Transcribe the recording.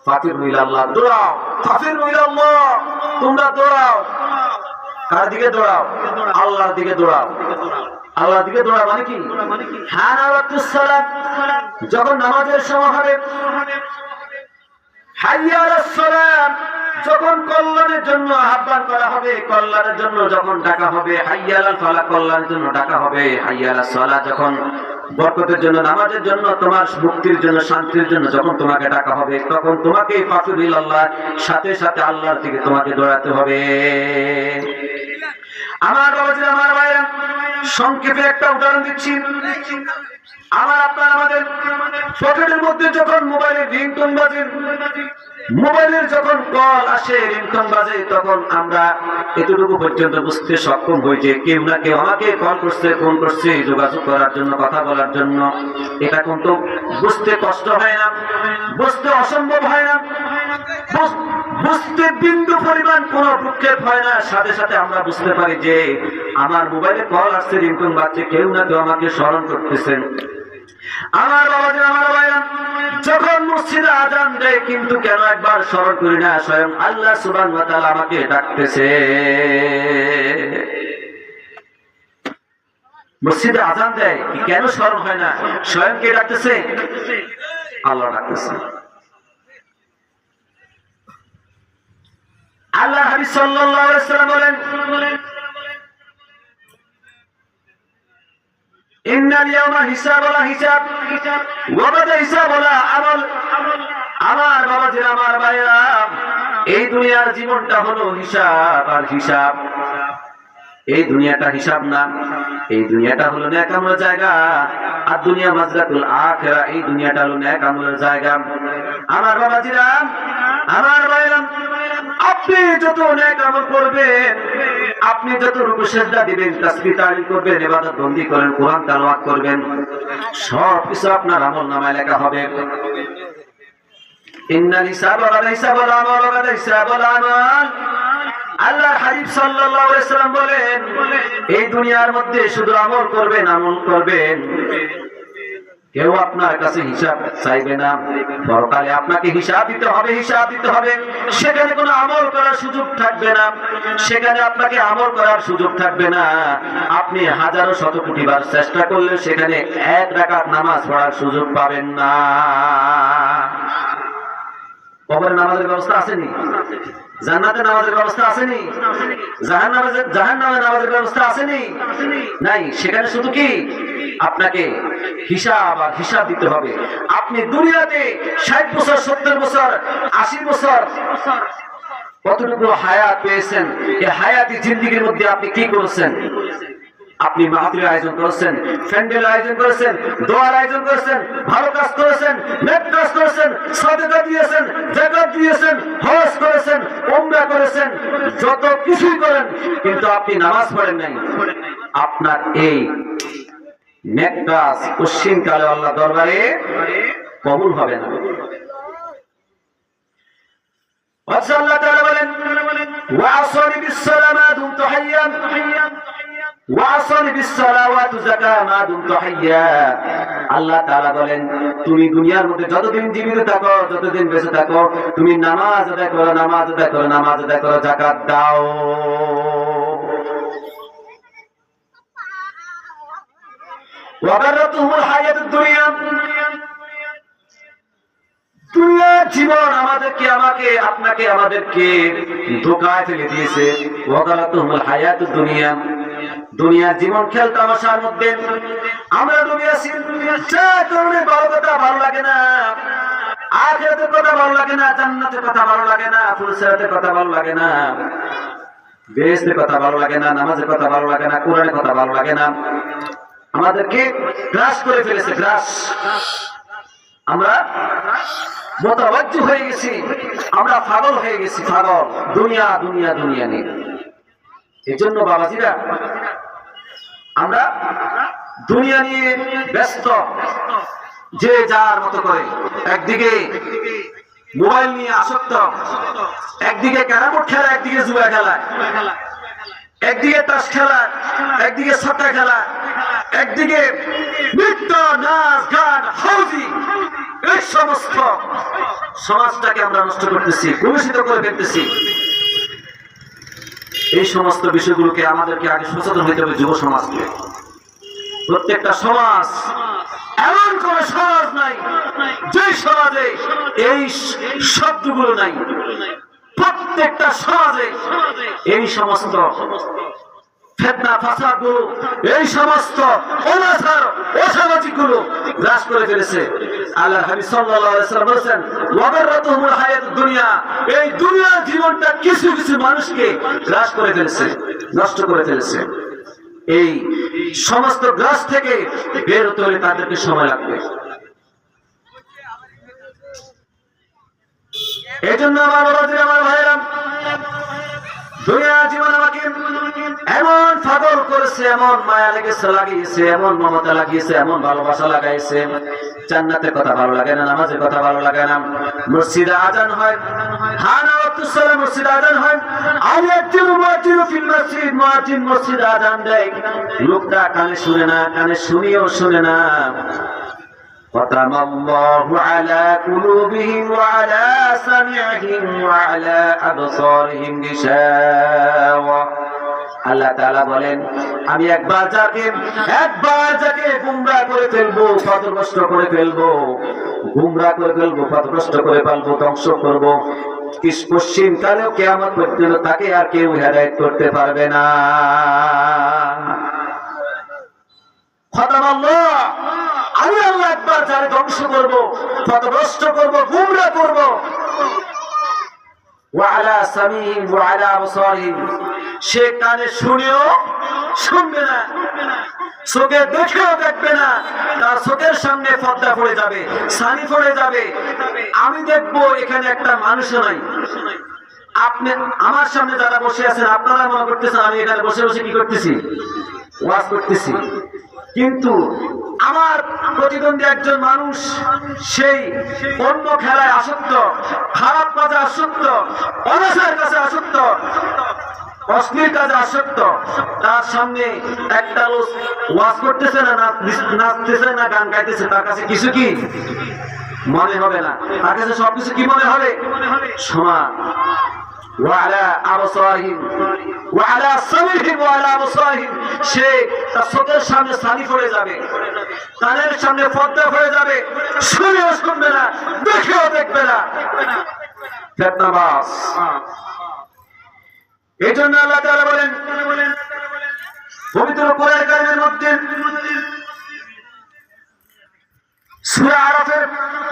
ফাতিরু ইলাল্লাহ, দৌড়াও। ফাতিরু ইলাল্লাহ, তোমরা দৌড়াও। কার দিকে দৌড়াও? আল্লাহর দিকে দৌড়াও। আল্লাহর দিকে দৌড়াও মানে কি? হানাওয়াতুস সালাত, যখন নামাজের সময় হবে, হাইয়া আলাস সালাত, যখন কল্যাণের জন্য আহ্বান করা হবে, কল্যাণের জন্য যখন ডাকা হবে, হাইয়া আলাল ফালাহ, কল্যাণের জন্য ডাকা হবে, হাইয়া আলাস সালাহ, যখন বরকতের জন্য, নামাজের জন্য, তোমার মুক্তির জন্য, শান্তির জন্য যখন তোমাকে ডাকা হবে, তখন তোমাকে ফাতিরু ইলাল্লাহ, সাথে সাথে আল্লাহর দিকে তোমাকে দৌড়াতে হবে। আমার বাবাজি, আমার ভাইরা, সংক্ষেপে একটা উদাহরণ দিচ্ছি। আমাদের পকেটের মধ্যে যখন মোবাইলের রিংটোন বাজে, মোবাইলের যখন কল আসে, রিংটোন বাজে, তখন আমরা এতটুকু পর্যন্ত বুঝতে সক্ষম হই যে কেউ না কেউ আমাকে কল করছে, ফোন করছে, যোগাযোগ করার জন্য, কথা বলার জন্য। এটা কিন্তু বুঝতে কষ্ট হয় না, বুঝতে অসম্ভব হয় না, বুঝতে বিন্দু পরিমাণ কোন ভ্রুক্ষেপ হয় না। সাথে সাথে আমরা বুঝতে পারি যে আমার মোবাইলে কল আসছে, রিংটোন বাজছে, কেউ না কেউ আমাকে স্মরণ করতেছেন। আমার বাবাজি, আমার ভাইরা, যখন মসজিদে আযান দেয়, কিন্তু কেন একবার স্মরণ করি না, স্বয়ং আল্লাহ সুবহানাহু ওয়া তাআলা আমাকে ডাকতেছে। মসজিদে আযান দেয়, কেন স্মরণ হয় না? স্বয়ং কে ডাকতেছে? আল্লাহ ডাকতেছে। আল্লাহ হাবিব সাল্লাল্লাহু আলাইহি ওয়াসাল্লাম বলেন, ইন্নাল ইয়াওমা হিসাবুল হিসাব ওয়া বাদা হিসাবুল আমাল। আমার বাবাজিরা, আমার ভাইরা, এই দুনিয়ার জীবনটা হলো হিসাব আর হিসাব। এই দুনিয়াটা হিসাব না, এই দুনিয়াটা হলো নেক আমলের জায়গা। আর দুনিয়া মাজরাতুল আখিরা, এই দুনিয়াটা হলো নেক আমলের জায়গা। আমার বাবাজিরা, আমার ভাইরা, আপনি যত নেক আমল করবেন, আপনি যত রুকু সিজদা দিবেন, তাসবিহ তাহলিল করবেন, ইবাদত বন্দি করেন, কোরআন তেলাওয়াত করবেন, সব কিছু আপনার আমলনামায় লেখা হবে। ইন্নাল হিসাবা ওয়া হিসাবুল আমাল ওয়া হিসাবুল আমাল। আল্লাহর হাবিব সাল্লাল্লাহু আলাইহি ওয়াসাল্লাম বলেন, এই দুনিয়ার মধ্যে শুধু আমল করবেন, আমল করবেন, কেউ আপনার কাছে হিসাব চাইবে না। পরকালে আপনাকে হিসাব দিতে হবে, হিসাব দিতে হবে। সেখানে কোনো আমল করার সুযোগ থাকবে না, সেখানে আপনাকে আমল করার সুযোগ থাকবে না। আপনি হাজারো শত কোটি বার চেষ্টা করলে সেখানে এক রাকাত নামাজ পড়ার সুযোগ পাবেন না। কবরে নামাজের ব্যবস্থা আসেনি, জান্নাতে নামাজের ব্যবস্থা আসেনি, জাহান্নামে নামাজের ব্যবস্থা আসেনি, নাই। সেখানে শুধু কি আপনাকে হিসাব আর হিসাব দিতে হবে। আপনি দুনিয়াতে 60 বছর, 70 বছর, 80 বছর কতটুকু হায়াত পেয়েছেন, এই হায়াতি জিন্দেগির মধ্যে আপনি কি করেছেন? আপনি মাহফিলের আয়োজন করেছেন, প্যান্ডেল আয়োজন করেছেন, দোয়ার আয়োজন করেছেন, ভালো কাজ করেছেন, নেক কাজ করেছেন, সাদাকা দিয়েছেন, যাকাত দিয়েছেন, হজ করেছেন, উমরা করেছেন, যত কিছুই করেন, কিন্তু আপনি নামাজ পড়েন নাই। আপনার এই নেক কাজ পশ্চিম কালে আল্লাহ দরবারে কবুল হবে না। আল্লাহ তাআলা বলেন, ওয়াসলি বিসসালাম মা দুমতু হাইয়া ওয়াসলি বিসসালাওয়াতু যাকা মা দুমতু হাইয়া। আল্লাহ তাআলা বলেন, তুমি দুনিয়ার মধ্যে যতদিন জীবিত থাকো, যতদিন বেঁচে থাকো, তুমি নামাজ আদায় করো, নামাজ আদায় করো, নামাজ আদায় করো, যাকাত দাও। ওয়াগারাতুহুল হায়াতুদ দুনিয়া, দুনিয়ার জীবন আমাদেরকে, আমাকে, আপনাকে, আমাদেরকে ধোঁকায় ফেলে দিয়েছে। ওয়াগারাতুহুল হায়াতুদ দুনিয়া, দুনিয়ার জীবন খেল তামাশার মধ্যে আমরা ডুবে আছি। যে কারণে ভালো কথা ভালো লাগে না, আখিরাতের কথা ভালো লাগে না, জান্নাতের কথা ভালো লাগে না, ফুলসিরাতের কথা ভালো লাগে না, বেহেশতের কথা ভালো লাগে না, নামাজের কথা ভালো লাগে না, কোরআনের কথা ভালো লাগে না। আমাদেরকে গ্রাস করে ফেলেছে, গ্রাস। আমরা মোতাবাজ্জি হয়ে গেছি, আমরা পাগল হয়ে গেছি, পাগল। দুনিয়া দুনিয়া দুনিয়া নিয়ে। এই জন্য বাবাজিরা, আমরা দুনিয়া নিয়ে ব্যস্ত, যে যার মতো করে। একদিকে মোবাইল নিয়ে আসক্ত, একদিকে ক্যারাম বোর্ড খেলা, একদিকে জুয়া খেলা, একদিকে তাস খেলা, একদিকে ছাতা খেলা, একদিকে নৃত্য, নাচ, গান, হাউজি, এই সমস্ত সমাজটাকে আমরা নষ্ট করতেছি, কলুষিত করে ফেলতেছি। এই সমস্ত বিষয়গুলোকে আমাদেরকে আগে সচেতন হইতে হবে। যুব সমাজকে, প্রত্যেকটা সমাজ, এমন কোন সমাজ নাই যে সমাজে এই শব্দগুলো নাই। প্রত্যেকটা সমাজে এই সমস্ত ফিতনা ফাসাদ গুলো, এই সমস্ত অনাচার অসামাজিক গুলো গ্রাস করে ফেলেছে। আল্লাহ হাবিব সাল্লাল্লাহু আলাইহি ওয়াসাল্লাম বলেছেন, ওয়াগাররাতুহুমুল হায়াতুদ দুনিয়া, এই দুনিয়ার জীবনটা কিছু কিছু মানুষকে গ্রাস করে ফেলেছে, নষ্ট করে ফেলেছে। এই সমস্ত গ্রাস থেকে বের হতে হলে তাদেরকে সময় লাগবে। এই জন্য আমার বাবাজি, আমার ভাইয়েরা, দুনিয়ার জীবন আমাকে এমন পাগল করেছে, এমন মায়া লেগেছে, লাগিয়েছে, এমন মমতা লাগিয়েছে, এমন ভালোবাসা লাগাইছে। জান্নাতের কথা ভালো লাগে না, নামাজের কথা ভালো লাগে না। মসজিদে আজান হয়, মসজিদে আজান হয়, মুয়াজ্জিন মসজিদে আজান দেয়, লোকটা কানে শুনে না, কানে শুনিও শুনে না। ختم الله على قلوبهم وعلى سمعهم وعلى أبصارهم غشاوة। আল্লাহ তাআলা বলেন, আমি একবার যাকে গুমরাহ করে ফেলবো, পথভ্রষ্ট করে ফেলবো, গুমরাহ করে ফেলবো, পথভ্রষ্ট করে ফেলবো, ধ্বংস করবো, পশ্চিম কালেও কিয়ামত পর্যন্ত তাকে আর কেউ হেদায়েত করতে পারবে না। খতামাল্লাহ, আমি আল্লাহ একবার যারে ধ্বংস করবো, পথভ্রষ্ট করবো, গুমরাহ করবো। ওয়ালা সামিহিম ওয়ালা আবসারিহিম, সে কানে শুনেও শুনবে না, চোখে দেখেও দেখবে না, তার চোখের সামনে পর্দা পড়ে যাবে, ছানি পড়ে যাবে। আমি দেখবো এখানে একটা মানুষও নাই। আপনি আমার সামনে যারা বসে আছেন, আপনারা মনে করতেছেন আমি এখানে বসে বসে কি করতেছি, ওয়াজ করতেছি। কিন্তু আমার প্রতিদ্বন্দ্বী একজন মানুষ, সেই অন্য খেলায় আসক্ত, খারাপ কাজে আসক্ত, অনাচারের কাছে আসক্ত, অশ্লীল কাজে আসক্ত। তার সামনে একটা লোক ওয়াজ করতেছে না, নাচতেছে না, গান গাইতেছে, তার কাছে কিছু কি মনে হবে না, তার কাছে সবকিছু কি মনে হবে, সমান। ওয়ালা আবসারিহিম ওয়ালা সামিহিম ওয়ালা আবসারিহিম, সে তার চোখের সামনে ছানি পড়ে যাবে, কানের সামনে পর্দা পড়ে যাবে, শুনেও শুনবে না, দেখেও দেখবে না, ফিতনাবাজ। এই জন্য আল্লাহ তাআলা বলেন পবিত্র কোরআন কারীমের মধ্যে সূরা আরাফের